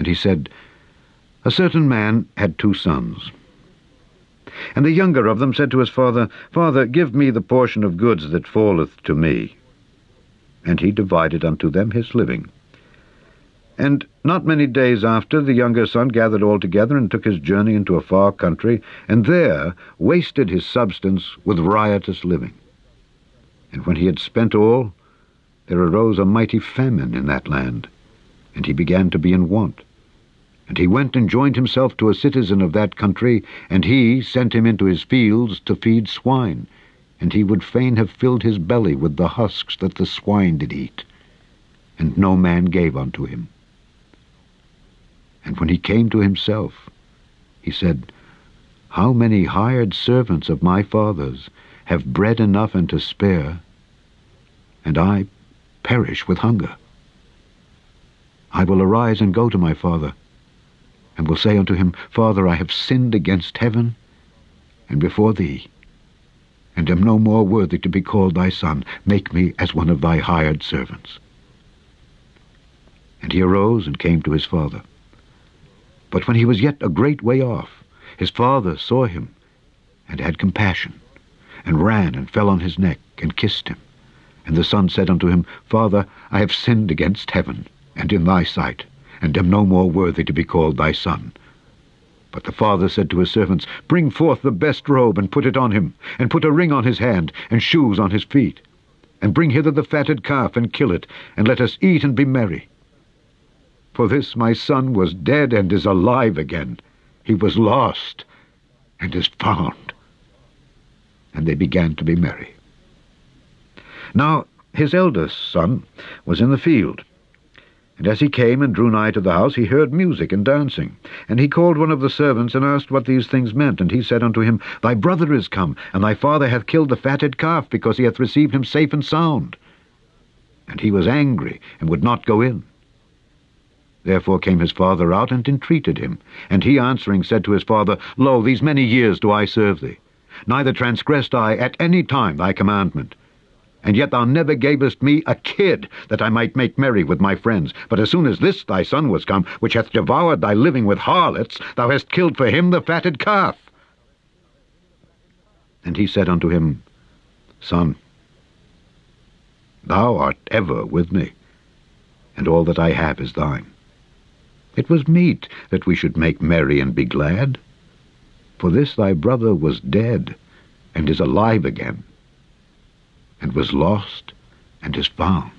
And he said, A certain man had 2 sons. And the younger of them said to his father, Father, give me the portion of goods that falleth to me. And he divided unto them his living. And not many days after, the younger son gathered all together, and took his journey into a far country, and there wasted his substance with riotous living. And when he had spent all, there arose a mighty famine in that land, and he began to be in want. And he went and joined himself to a citizen of that country, and he sent him into his fields to feed swine. And he would fain have filled his belly with the husks that the swine did eat. And no man gave unto him. And when he came to himself, he said, How many hired servants of my father's have bread enough and to spare, and I perish with hunger? I will arise and go to my father, and will say unto him, Father, I have sinned against heaven and before thee, and am no more worthy to be called thy son. Make me as one of thy hired servants. And he arose and came to his father. But when he was yet a great way off, his father saw him, and had compassion, and ran and fell on his neck, and kissed him. And the son said unto him, Father, I have sinned against heaven, and in thy sight, and am no more worthy to be called thy son. But the father said to his servants, Bring forth the best robe, and put it on him, and put a ring on his hand, and shoes on his feet. And bring hither the fatted calf, and kill it, and let us eat and be merry. For this my son was dead, and is alive again. He was lost, and is found. And they began to be merry. Now his eldest son was in the field. And as he came and drew nigh to the house, he heard music and dancing. And he called one of the servants, and asked what these things meant. And he said unto him, Thy brother is come, and thy father hath killed the fatted calf, because he hath received him safe and sound. And he was angry, and would not go in. Therefore came his father out, and entreated him. And he answering said to his father, Lo, these many years do I serve thee, neither transgressed I at any time thy commandment. And yet thou never gavest me a kid, that I might make merry with my friends. But as soon as this thy son was come, which hath devoured thy living with harlots, thou hast killed for him the fatted calf. And he said unto him, Son, thou art ever with me, and all that I have is thine. It was meet that we should make merry and be glad. For this thy brother was dead, and is alive again, and was lost, and is found.